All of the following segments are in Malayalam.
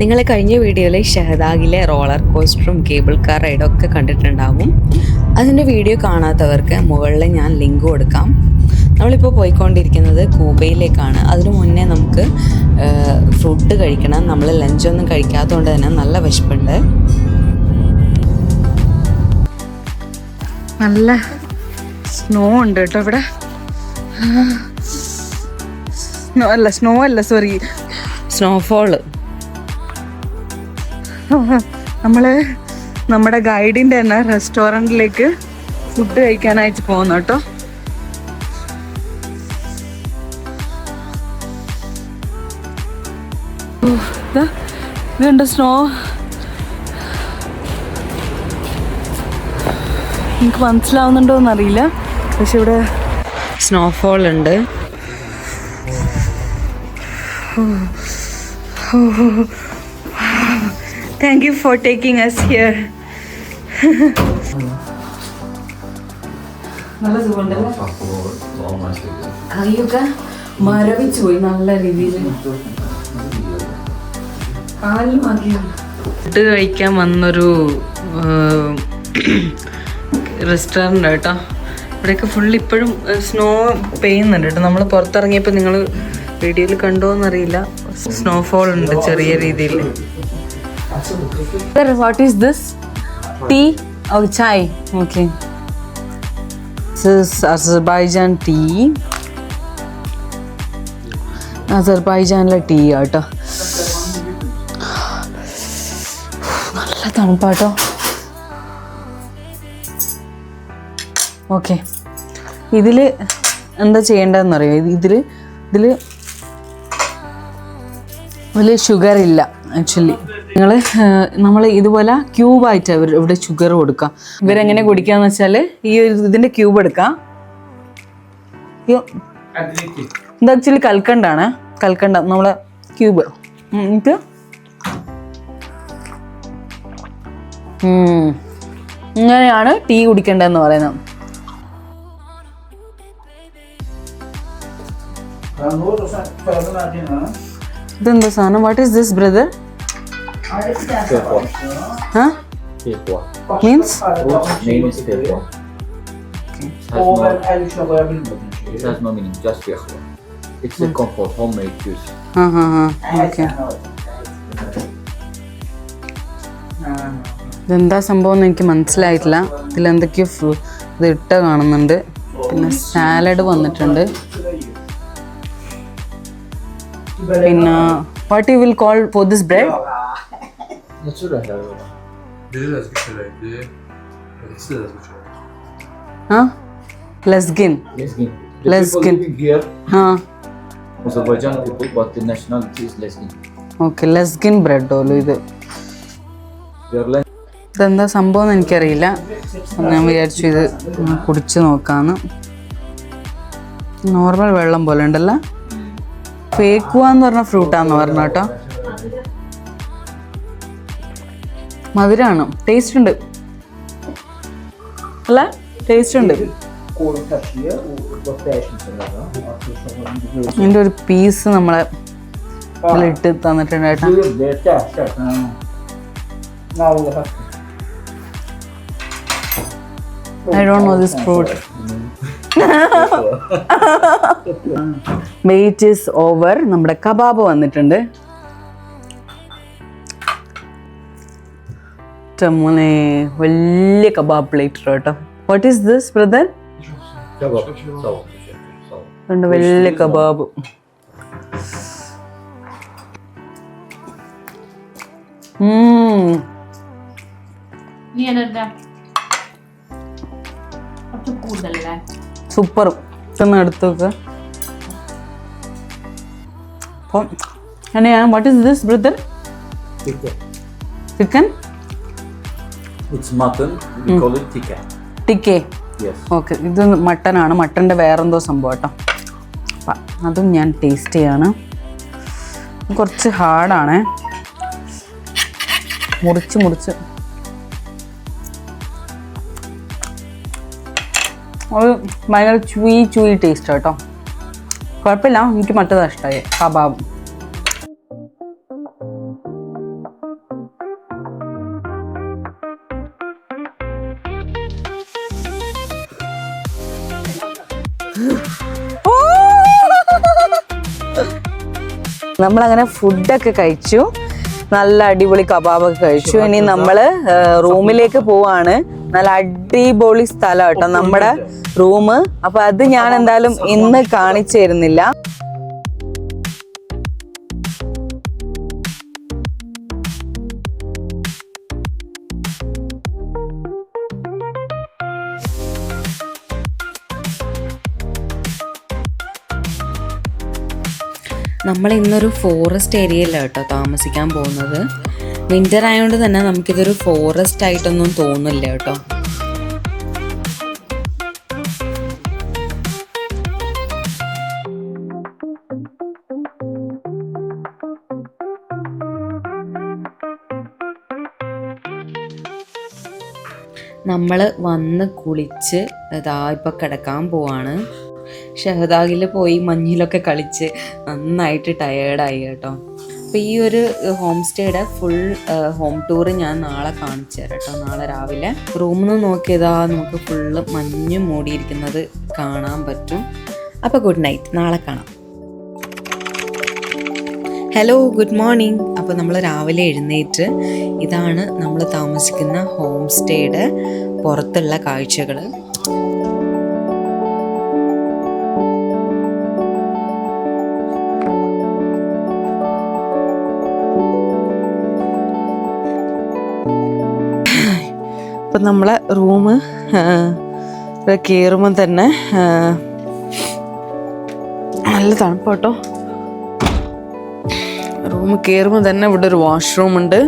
നിങ്ങൾ കഴിഞ്ഞ വീഡിയോയിൽ ഷഹദാഗിലെ റോളർ കോസ്റ്ററും കേബിൾ കാർ റൈഡും ഒക്കെ കണ്ടിട്ടുണ്ടാവും. അതിൻ്റെ വീഡിയോ കാണാത്തവർക്ക് മുകളിൽ ഞാൻ ലിങ്ക് കൊടുക്കാം. നമ്മളിപ്പോൾ പോയിക്കൊണ്ടിരിക്കുന്നത് കൂബയിലേക്കാണ്. അതിനു മുന്നേ നമുക്ക് ഫുഡ് കഴിക്കണം. നമ്മൾ ലഞ്ചൊന്നും കഴിക്കാത്തതുകൊണ്ട് തന്നെ നല്ല വിശപ്പുണ്ട്. നല്ല സ്നോ ഉണ്ട് കേട്ടോ ഇവിടെ. സ്നോ അല്ല സോറി, സ്നോഫോള്. നമ്മള് നമ്മുടെ ഗൈഡിൻ്റെ തന്നെ റെസ്റ്റോറൻറ്റിലേക്ക് ഫുഡ് കഴിക്കാനായിട്ട് പോകുന്നു കേട്ടോ. ഇതുണ്ട് സ്നോ. എനിക്ക് മനസ്സിലാവുന്നുണ്ടോന്ന് അറിയില്ല, പക്ഷെ ഇവിടെ സ്നോഫോൾ ഉണ്ട്. Thank you for taking us here. നല്ല സുഖമുണ്ടല്ലേ? കൈയൊക്കെ മരവിച്ചു പോയി നല്ല രീതിയിൽ. ഫുഡ് കഴിക്കാൻ വന്നൊരു റെസ്റ്റോറൻ്റ് കേട്ടോ. ഇവിടെയൊക്കെ ഫുൾ ഇപ്പോഴും സ്നോ പെയ്യുന്നുണ്ട് കേട്ടോ. നമ്മൾ പുറത്തിറങ്ങിയപ്പോൾ നിങ്ങൾ വീഡിയോയിൽ കണ്ടോന്നറിയില്ല, സ്നോഫോൾ ഉണ്ട് ചെറിയ രീതിയിൽ. Sir, what is this? Tea or chai? Okay. This is Azerbaijan tea. അസർബൈജാനിലെ ടീ ആട്ടോ. നല്ല തണുപ്പാട്ടോ. ഓക്കെ, ഇതിൽ എന്താ ചെയ്യേണ്ടതെന്നറിയോ? ഇതിൽ ഷുഗർ ഇല്ല ആക്ച്വലി. നമ്മൾ ഇതുപോലെ ക്യൂബായിട്ട് ഇവിടെ ഷുഗർ കൊടുക്കാം. ഇവരെങ്ങനെ കുടിക്കാന്ന് വെച്ചാൽ ഈ ഇതിന്റെ ക്യൂബ് എടുക്കാം. ഇത് ആക്ച്വലി കൽക്കണ്ടാണ്, കൽക്കണ്ട നമ്മളെ ക്യൂബ്. എന്നിട്ട് ഇങ്ങനെയാണ് ടീ കുടിക്കേണ്ടതെന്ന് പറയുന്നത്. ഇതെന്താ സാധനം? What is this brother? Huh? Means? Name is Fehwa. It has no meaning, just Fehwa. It's a comfort, homemade juice. Okay. ഇതെന്താ സംഭവം എന്ന് എനിക്ക് മനസ്സിലായിട്ടില്ല. ഇതിലെന്തൊക്കെയോ ഇത് ഇട്ട കാണുന്നുണ്ട്. പിന്നെ സാലഡ് വന്നിട്ടുണ്ട്. പിന്നെ what you will call for this bread? Lezgin. Lezgin. Here, Azerbaijan people, but the nationality is Lezgin. Okay, Lezgin bread ഓലു ഇത്. They ഇതെന്താ സംഭവം എന്ന് എനിക്കറിയില്ല. ഞാൻ വിചാരിച്ചു ഇത് കുടിച്ച് നോക്കാന്ന്. നോർമൽ വെള്ളം പോലെ ഉണ്ടല്ലോ. ഫേക്കുവാന്ന് പറഞ്ഞ ഫ്രൂട്ടാന്ന് പറഞ്ഞ കേട്ടോ. മധുരമാണ്, ടേസ്റ്റ് ഉണ്ട് അല്ല? ടേസ്റ്റ് ഉണ്ട്. ഇതിൻ്റെ ഒരു പീസ് നമ്മളെ ഇട്ട് തന്നിട്ടുണ്ട് കേട്ടോ. I don't know this fruit. Wait is over. നമ്മുടെ കബാബ് വന്നിട്ടുണ്ട്. ടമുനെ വലിയ കബാബ് പ്ലേറ്റ് കേട്ടോ. What is this brother? വലിയ കബാബ്. സൂപ്പർ. ഇതൊന്ന് എടുത്തു വെക്കുക. അപ്പം എങ്ങനെയാണ്? What is this brother? Chicken? It's mutton. We call it tikka. ടിക്കേ. Yes. Okay, ഇത് മട്ടനാണ്. മട്ടൻ്റെ വേറെന്തോ സംഭവം കേട്ടോ. അപ്പം അതും ഞാൻ ടേസ്റ്റ് ചെയ്യാണ്. കുറച്ച് ഹാർഡാണ്. മുറിച്ച് ഒരു ഭയങ്കര ചൂയി ടേസ്റ്റ് കേട്ടോ. കുഴപ്പമില്ല, എനിക്ക് മറ്റേതാണ് ഇഷ്ടമായി കബാബ്. നമ്മളങ്ങനെ ഫുഡൊക്കെ കഴിച്ചു, നല്ല അടിപൊളി കബാബൊക്കെ കഴിച്ചു. ഇനി നമ്മള് റൂമിലേക്ക് പോവാണ്. നല്ല അടിപൊളി സ്ഥലം കേട്ടോ നമ്മുടെ റൂം. അപ്പൊ അത് ഞാൻ എന്തായാലും ഇന്ന് കാണിച്ചു തരുന്നില്ല. നമ്മൾ ഇന്നൊരു ഫോറസ്റ്റ് ഏരിയയിലാണ് കേട്ടോ താമസിക്കാൻ പോകുന്നത്. വിൻ്റർ ആയതുകൊണ്ട് തന്നെ നമുക്കിതൊരു ഫോറസ്റ്റ് ആയിട്ടൊന്നും തോന്നില്ല കേട്ടോ. നമ്മൾ വന്ന് കുളിച്ച് ഇതാ ഇപ്പോൾ കിടക്കാൻ പോവാണ്. ഷഹദാഗിൽ പോയി മഞ്ഞിലൊക്കെ കളിച്ച് നന്നായിട്ട് ടയേർഡായി കേട്ടോ. അപ്പോൾ ഈ ഒരു ഹോം സ്റ്റേയുടെ ഫുൾ ഹോം ടൂർ ഞാൻ നാളെ കാണിച്ചു തരാം കേട്ടോ. നാളെ രാവിലെ റൂമിൽ നിന്ന് നോക്കിയതാ നമുക്ക് ഫുള്ള് മഞ്ഞ് മൂടിയിരിക്കുന്നത് കാണാൻ പറ്റും. അപ്പോൾ ഗുഡ് നൈറ്റ്, നാളെ കാണാം. Hello, good morning. അപ്പോൾ നമ്മൾ രാവിലെ എഴുന്നേറ്റ് ഇതാണ് നമ്മൾ താമസിക്കുന്ന ഹോം സ്റ്റേയുടെ പുറത്തുള്ള കാഴ്ചകൾ. അപ്പം നമ്മളെ റൂം കയറുമ്പം തന്നെ നല്ല തണുപ്പ് കേട്ടോ. റൂം കയറുമ്പോൾ തന്നെ ഇവിടെ ഒരു വാഷ്റൂം ഉണ്ട്.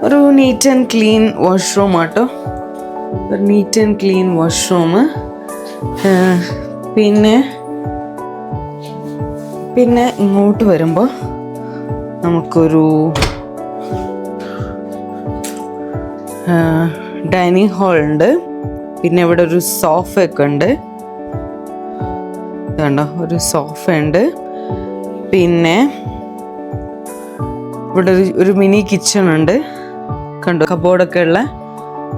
ഒരു നീറ്റ് ആൻഡ് ക്ലീൻ വാഷ്റൂം ആട്ടോ. ഒരു നീറ്റ് ആൻഡ് ക്ലീൻ വാഷ്റൂം. പിന്നെ ഇങ്ങോട്ട് വരുമ്പോൾ നമുക്കൊരു ഡൈനിങ് ഹാൾ ഉണ്ട്. പിന്നെ ഇവിടെ ഒരു സോഫയൊക്കെ ഉണ്ട്. ഇതുണ്ടോ, ഒരു സോഫ ഉണ്ട്. പിന്നെ ഇവിടെ ഒരു മിനി കിച്ചൺ ഉണ്ട്, കണ്ടോ, കബോർഡൊക്കെ ഉള്ള.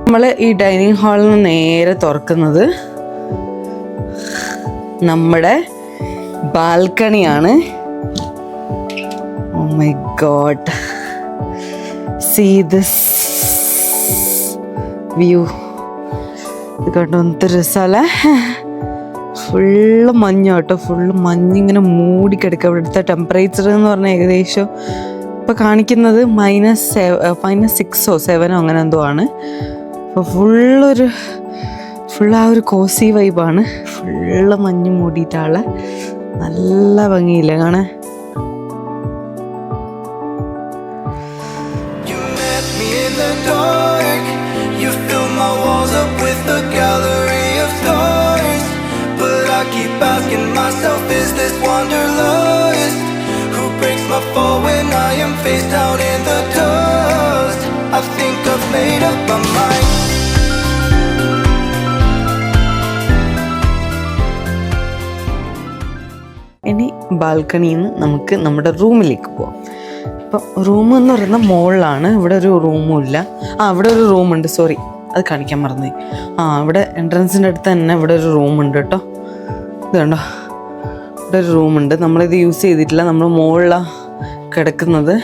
നമ്മൾ ഈ ഡൈനിങ് ഹാളിൽ നിന്ന് നേരെ തുറക്കുന്നത് നമ്മുടെ ബാൽക്കണിയാണ്. Oh my god, see this view. ഇത് കണ്ടോ, എന്ത് രസമല്ലേ. ഫുള്ള് മഞ്ഞ് കേട്ടോ, ഫുള്ള് മഞ്ഞിങ്ങനെ മൂടിക്കിടക്കുക. ഇവിടുത്തെ ടെമ്പറേച്ചർ എന്ന് പറഞ്ഞാൽ ഏകദേശം ഇപ്പോൾ കാണിക്കുന്നത് -6 or -7 അങ്ങനെ എന്തോ ആണ്. അപ്പോൾ ഫുൾ ആ ഒരു കോസി വൈബാണ്. ഫുള്ള് മഞ്ഞ് മൂടിയിട്ടാണ്, നല്ല ഭംഗിയില്ലേ കാണാൻ. Myself, is this wanderlust who breaks my fall when I am face down in the dust? I think I've made up my mind. ഇനി ബാൽക്കണിയിൽ നിന്ന് നമുക്ക് നമ്മുടെ റൂമിലേക്ക് പോവാം. അപ്പം റൂം എന്ന് പറയുന്നത് മുകളിലാണ്. ഇവിടെ ഒരു റൂമും ഇല്ല. ഇവിടെ ഒരു റൂമുണ്ട്, സോറി അത് കാണിക്കാൻ മറന്നു. ഇവിടെ എൻട്രൻസിൻ്റെ അടുത്ത് തന്നെ ഇവിടെ ഒരു റൂമുണ്ട് കേട്ടോ. ഇത് കണ്ടോ, ഇവിടെ ഒരു റൂമുണ്ട്. നമ്മളിത് യൂസ് ചെയ്തിട്ടില്ല, നമ്മൾ മുകളിലാണ് കിടക്കുന്നത്.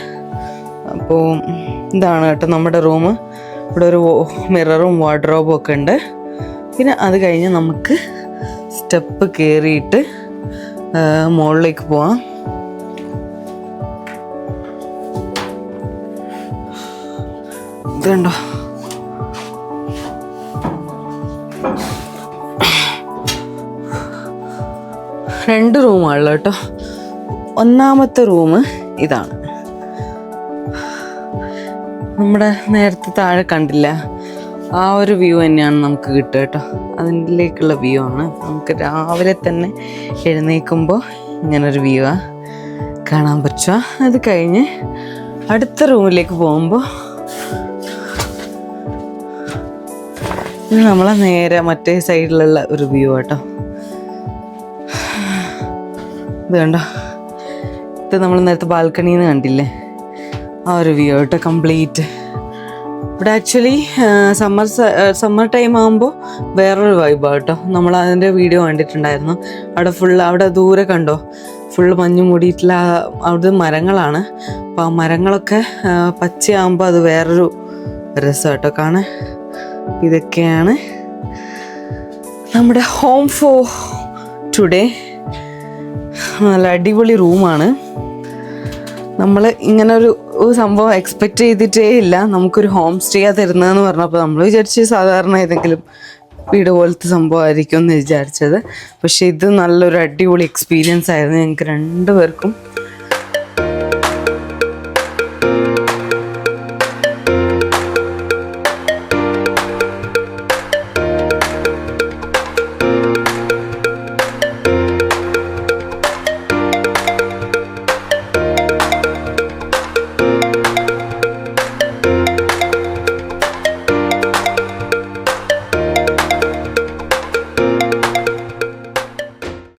അപ്പോൾ ഇതാണ് കേട്ടോ നമ്മുടെ റൂം. ഇവിടെ ഒരു മിററും വാർഡ്രോബും ഒക്കെ ഉണ്ട്. പിന്നെ അത് കഴിഞ്ഞ് നമുക്ക് സ്റ്റെപ്പ് കയറിയിട്ട് മുകളിലേക്ക് പോവാം. ഇത് കണ്ടോ, രണ്ട് റൂമാണല്ലോ കേട്ടോ. ഒന്നാമത്തെ റൂം ഇതാണ്. നമ്മുടെ നേരത്തെ താഴെ കണ്ടില്ല, ആ ഒരു വ്യൂ തന്നെയാണ് നമുക്ക് കിട്ടുക കേട്ടോ. അതിലേക്കുള്ള വ്യൂ ആണ്. നമുക്ക് രാവിലെ തന്നെ എഴുന്നേൽക്കുമ്പോൾ ഇങ്ങനൊരു വ്യൂ കാണാൻ പറ്റുക. അത് കഴിഞ്ഞ് അടുത്ത റൂമിലേക്ക് പോകുമ്പോൾ ഇത് നമ്മളെ നേരെ മറ്റേ സൈഡിലുള്ള ഒരു വ്യൂ കേട്ടോ. ഇത് കണ്ടോ, ഇത് നമ്മൾ നേരത്തെ ബാൽക്കണിയിൽ നിന്ന് കണ്ടില്ലേ, ആ ഒരു വ്യൂ കേട്ടോ. കംപ്ലീറ്റ് ഇവിടെ ആക്ച്വലി സമ്മർ ടൈം ആകുമ്പോൾ വേറൊരു വൈബാണ് കേട്ടോ. നമ്മൾ അതിൻ്റെ വീഡിയോ കണ്ടിട്ടുണ്ടായിരുന്നു. അവിടെ ദൂരെ കണ്ടോ, ഫുള്ള് മഞ്ഞ് മൂടിയിട്ടുള്ള അവിടെ മരങ്ങളാണ്. അപ്പോൾ ആ മരങ്ങളൊക്കെ പച്ചയാകുമ്പോൾ അത് വേറൊരു രസം കേട്ടോ കാണാൻ. ഇതൊക്കെയാണ് നമ്മുടെ ഹോം ഫോർ ടുഡേ. നല്ല അടിപൊളി റൂമാണ്. നമ്മൾ ഇങ്ങനൊരു സംഭവം എക്സ്പെക്റ്റ് ചെയ്തിട്ടേ ഇല്ല. നമുക്കൊരു ഹോം സ്റ്റേ തരുന്നതെന്ന് പറഞ്ഞപ്പോൾ നമ്മൾ വിചാരിച്ച് സാധാരണ ഏതെങ്കിലും വീട് പോലത്തെ സംഭവമായിരിക്കും എന്ന് വിചാരിച്ചത്. പക്ഷേ ഇത് നല്ലൊരു അടിപൊളി എക്സ്പീരിയൻസ് ആയിരുന്നു ഞങ്ങൾക്ക് രണ്ടുപേർക്കും.